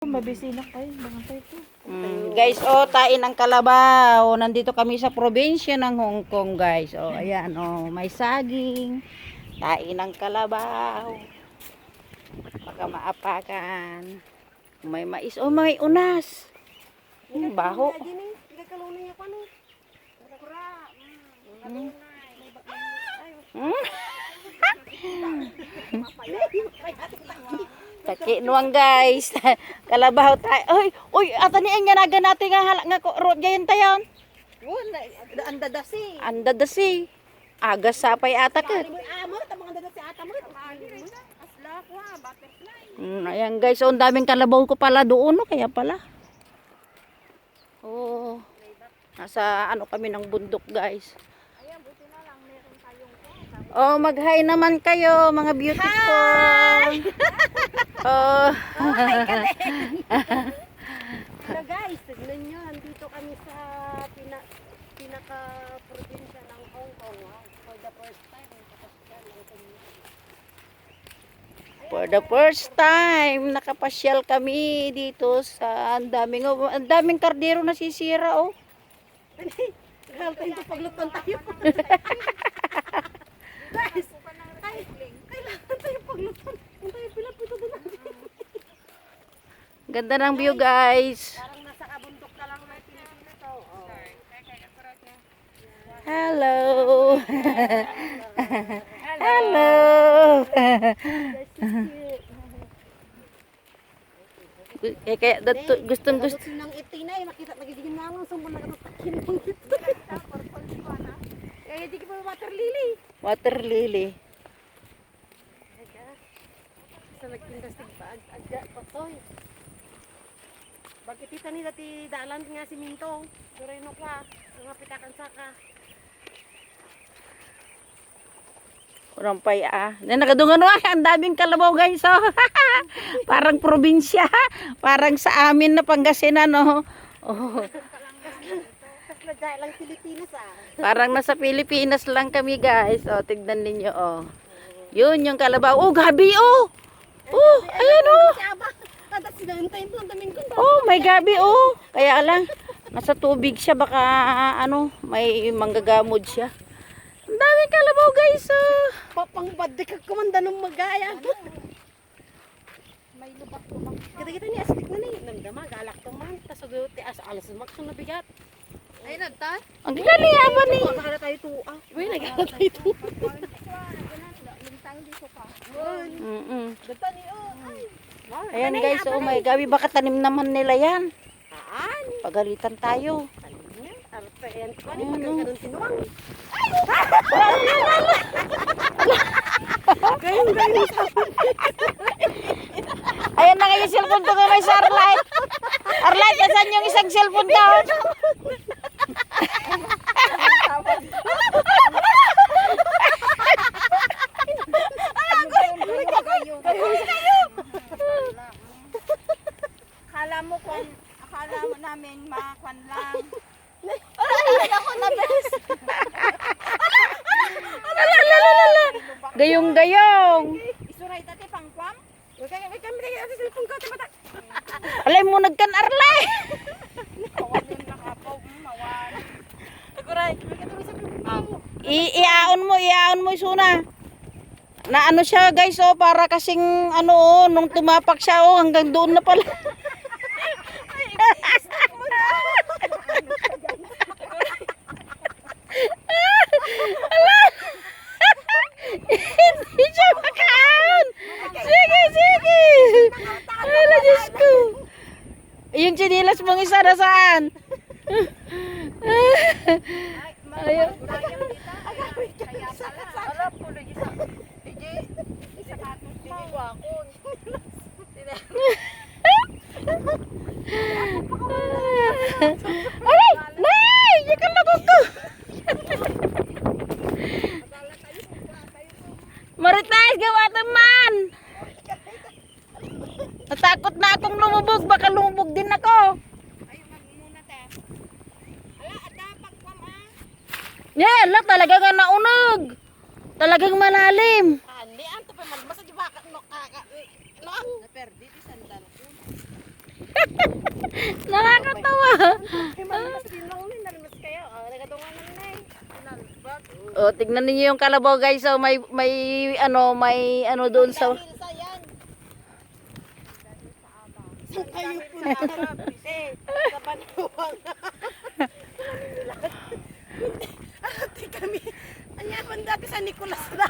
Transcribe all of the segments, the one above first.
Mabisina kayo, mga tayo. Guys, tain ng kalabaw. Nandito kami sa probinsya ng Hong Kong, guys. Ayan, may saging. Tain ng kalabaw. Baka maapakan. May mais. May unas. Baho. Kakinuang guys. Kalabaw tayo. Oy, ata ni nga naga natin nga halak nga road gayon tayon. Anda dasi. Anda dasi. Aga sapay ata ka. Amo, tamang anda dasi ata mo. Asla ko butterfly. Ayan guys, ang daming kalabaw ko pala doon, kaya pala. Nasa kami ng bundok, guys. Ayan, buti na lang meron tayong Mag-hi naman kayo, mga beautiful. So guys, tignan nyo, nandito kami sa pinaka-probinsya ng Hong Kong. For the first time. For the first time, nakapasyal kami dito sa ang daming kardero na sisira, Kailangan tayo pagluton tayo. Guys, kailangan tayo pagluton. Kung tayo pilaputo doon natin. Ganda ng view, guys. Parang nasa kabundok ka lang ng Pilipinas. Hello. Hello. Kaya gustong Nang itinay, makita magiging nangang sa mga nagtakin ng ito. Kaya di ko pa water lily. water lily. Sa nagpindastig pa, agda patoy. Bakit kita nila ti dalan nga si Minto. Pero ino ka, nga pitakan saka. Rampay nakadungan ang daming kalabaw, guys. Parang probinsya. Parang sa amin na Pangasinan, Lang Pilipinas Parang nasa Pilipinas lang kami, guys. Tignan ninyo, Yun yung kalabaw. Gabi, ayan, may gabi, Kaya lang, nasa tubig siya. Baka, may manggagamod siya. Ang daming kalabaw, guys, Papangbad ka kumanda ng magaya. May lubak-lubak. Kita-kita ni astik na ni. Namdama, galak tong man. Tasog ti alas maksong nabigat. Ay, nagtan? Ang galing yaman ni. Nakakala tayo to. Uy, nagkala tayo to. Datan ni Ayan, guys, may gabi. Baka tanim naman nila yan. Aan? Pagalitan tayo. Ayan, ganun sinuwang. Gayong Ayan na nga yung cellphone ko kay sa Arlight. Arlight, saan yung isang cellphone down? Akala mo namin makakwan lang. Gayong-gayong. Isuray dati pangkwam. Kami sa cellphone ko. Alay mo nagkan Arlight. Kawalan na kapaw. Mawan. Aguray. Iaon mo suna. Na siya, guys, para kasing nung tumapak siya, hanggang doon na pala. Hindi siya makaan. Sige. Ala, Diyos ko. Yung chinilas mong isa na saan? Ayaw. Alay! Nay! Yakan na ko! Maritais, gawa teman! Natakot na akong lumubog. Baka lumubog din ako. Yan, talaga nga naunog. Talagang malalim. Hindi, anto pa malbasa di baka no kaka. No, perdi di sandal. Nakakatawa. Ay, malimas din lang ulit. Nalimas kayo. Nagadungan naman na eh. Nalbat. Oh, tignan niyo yung kalabaw guys. So may ano doon sa Yan. Saan kayo punta? Sa Banuwang. Ate kami. Ayaman dati sa Nicolas na.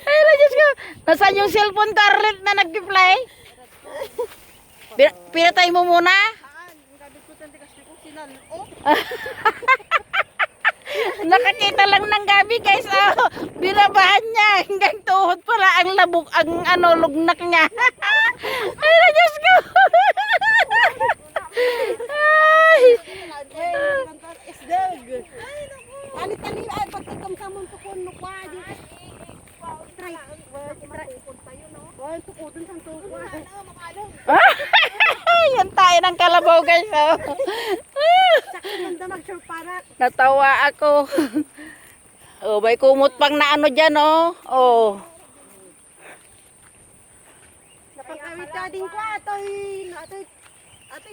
ay, na Diyos ko. Nasaan yung cellphone Carlet na nag-play? Pinatay mo muna? Gabi ko tanti kasi ko sinan. Oh. Nakakita lang ng gabi guys. Oh, binabahan niya. Hanggang tuhod pala ang labog, ang lugnak niya. ay, na Diyos ko. ay. Isdag. Tani-tani ay pagkakamkamon ko kun mukha di. Try. Wala tukudon sang tukwa. Yan tayo ng kalabaw guys. Oh. Sakto nanda mag-surparak. Natawa ako. Oh, may kumot pang na ano dyan, oh. Oh. Napangkawit ka din ko atoy. Atoy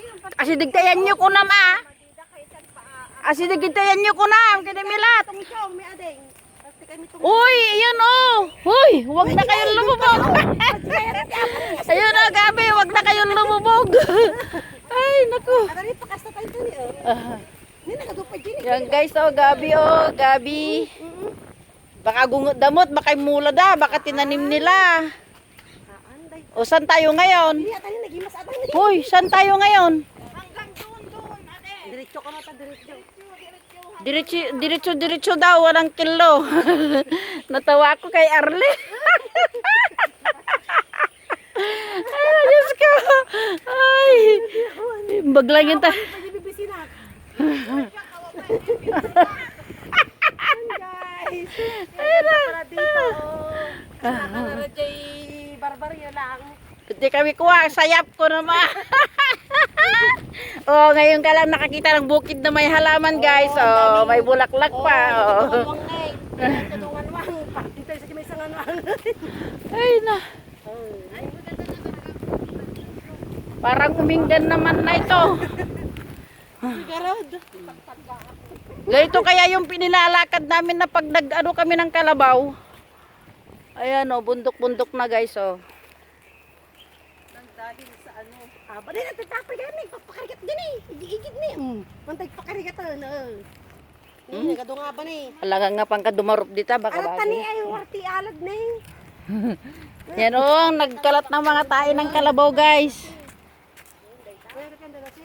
yung Kasi digtayan nyo ko na ma. Kasi digtayan nyo ko na. Kinimilat. patong siyong may adeng. Kasi kami tung. Uy, ayan oh. Uy, wag na kayong lumubog. Ayun oh, gabi, wag na kayong lumubog. Ay, naku. Adali pakasta tayo tani oh. Ni nagadupay din. Yan guys, oh, gabi oh, gabi. Baka gungot damot, baka mula da, baka tinanim nila. Anday. O, saan tayo ngayon? Hindi ata ni nagimas atay ni. Uy, saan tayo ngayon? Hanggang doon ate. Diretso ka na ta diretso. Diretso daw, walang kilo. Natawa ako kay Arle. Ay, Diyos ko. Ay, baglang yun ta. Pagbibisin na. Guys. Ayun na dito. Kasama na rin jay barbarya lang. Hindi kami kuha, sayap ko naman. Oh, ngayon ka lang nakakita ng bukid na may halaman, guys. Oh, may bulaklak pa. Oh. Tulungan wang. Dito sa may sangan wang. Ay na. Parang uminggan naman na ito. Garod. Ganito kaya yung pinilalakad namin na pag nag-ano kami ng kalabaw. Ayan oh, bundok-bundok na guys oh. Dahil sa ano. Ba din natatapoy gani papakarigat gani. Igigid ni. Mantay pakarigat na. Ni nagadunga ba ni. Alaga nga pang kadumarop dito baka Alat tani bagay. ay warti alad ni. Yan oh, nagkalat ng mga tayo ng kalabaw guys. Meron ka dalasi.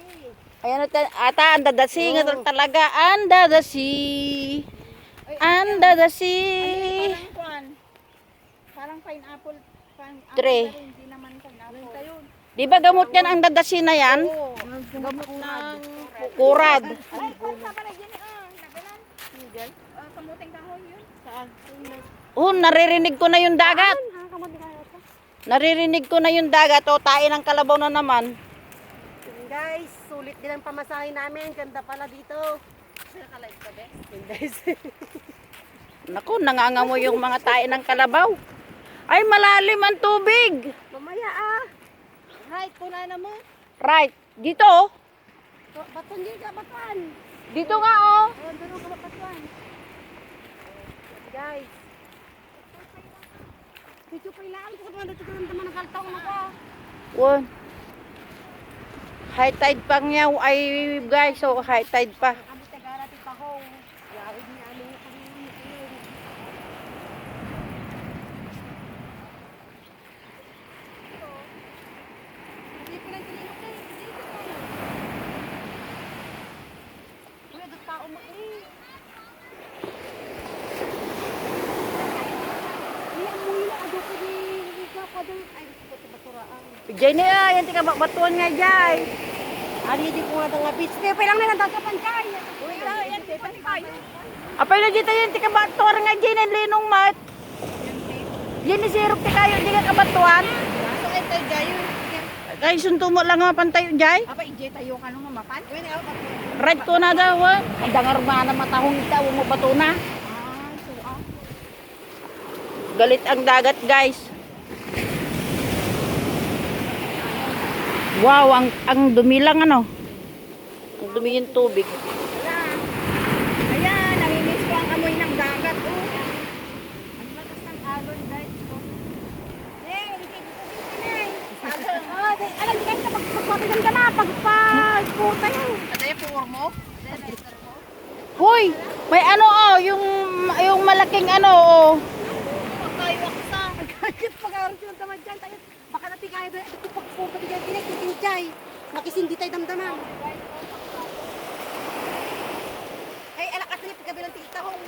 Ayan ata, anda dasi nga talaga, anda dasi. Anda dasi. Parang pineapple. Tre. Hindi naman pineapple. Yun. Di ba gamot yan ang dadasi na yan? Gamot ng Kurad. ay, kung pala yan nabilan. Kamuting kahoy yun. Saan? Oh, naririnig ko na yung dagat. Kamuting kahoy. Naririnig ko na yung dagat. O, tayo ng kalabaw na naman. Guys, sulit din ang pamasahe namin. Ganda pala dito. Nakalive ka, Bes? Guys. Naku, nangangamoy yung mga tayo ng kalabaw. Ay, malalim ang tubig. Mamaya ah. Right, kuna na mo. Right. Dito, oh. Baton din ka, batuan. Dito nga, oh. Doon ka batuan. Guys. Dito pa ilaan ko kung dito ka naman nakaltaw mo ko. Wow. High tide pa ngaw ay guys, so high tide pa. Kami tagara ti paho. Yawid ni aming kami. Hindi pa lang tinino kay. Uy, dito tao mo eh. Iya mo ila ado ko di ka pa dun. Ay, dito sa basuraan. Jay niya, yan tika batuan nga Jay. Ari di ko nga nga beach. Kaya pa lang na nagkakapan kay. Uy, yan di pa kayo. Apay na dito yan tika batuan nga Jay na linong mat. Yan ni sirop ti kayo di ka kabatuan. So ay tayo gayo. Kay sunto mo lang nga pantayo Jay. Apa ije tayo ka nung mamapan? Uy, ni ako. Right ko na daw. Ah. Ay dangar ba na matahong itaw mo batuna. So Galit ang dagat guys. Wow, ang dumi lang ano. Ang dumi yung tubig. Wala. Ayan, namimiss ko ang amoy ng dagat. Oh. Ang lakas ng alon guys. Alam niyo guys, kapag pagpapigan ka na, pagputa yan. Ada yung pungor mo? Hoy, may ano oh, yung malaking ano oh. Pagkaiwaksa. Pagkakit pag-aaral yung tamad dyan. Tayo, baka natin kaya doon. Ito pagputa dyan, pinagkikinchay. Nakisindi tayo damdaman. Ay, alakas na yung pagkabilang tikitahong.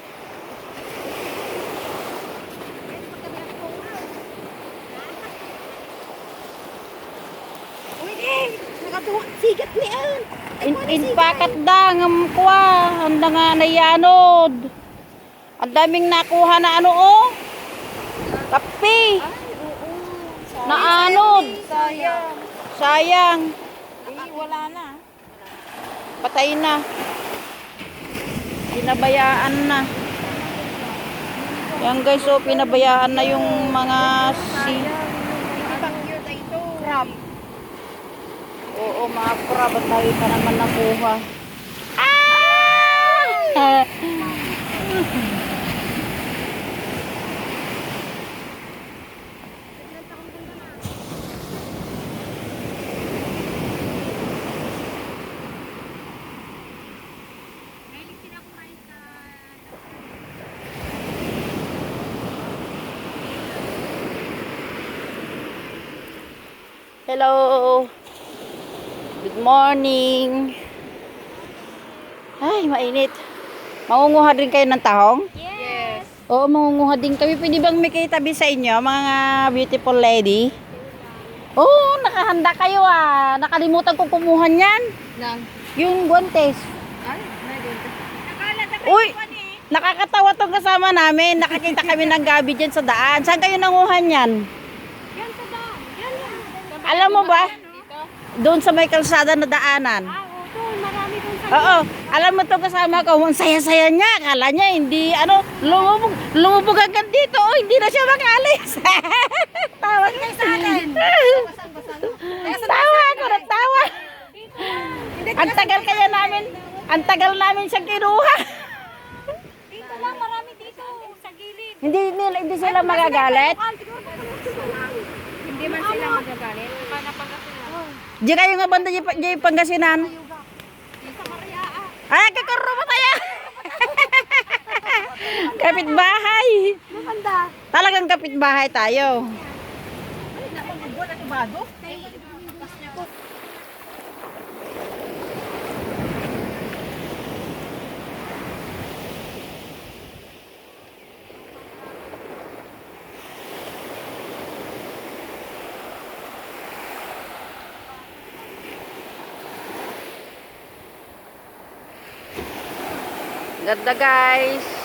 Ay, pagkabilang tikitahong. Uy, nakatuwa. Sigat ni An. Inpakat dang ang kuha, handa nga nayanod. Ang daming nakuha na ano oh. Kape. Naanod. Sayang. Sayang. Wala na. Patay na. Pinabayaan na. Yan guys, so pinabayaan na yung mga Crab. Oo, mga crab at tayo pa naman nakuha. Ah! Hello. Good morning. Ay, mainit. Mangunguha din kayo ng tahong? Yes. Oo, mangunguha din kami. Pwede bang may kitabi sa inyo, mga beautiful lady? Oo, nakahanda kayo ah. Nakalimutan kong kumuha niyan. Nang. Yung guantes. Ay, may ganito. Nakala na Uy, nakakatawa tong kasama namin. Nakakita kami ng gabi dyan sa daan. Saan kayo nanguha niyan? Yan sa daan. Yan yan. Alam mo ba? Dito. Doon sa may kalsada na daanan. Oo, doon. Marami doon sa Oo, alam mo to kasama ko, ang saya-saya niya, akala niya hindi, lumubog agad dito, oh, hindi na siya makalis. Tawa ka sa atin. Tawa ako, nagtawa. Ang tagal namin siyang kinuha. Dito lang, marami dito. Sa gilid. Hindi sila magagalit. Hindi man sila magagalit. Di kayo nga banda di Pangasinan. Sa Mariaa. Ay, kakaro mo tayo. Kapitbahay. Maganda. Talagang kapitbahay tayo. Ay, nakapagbuwan at bago. Ganda guys.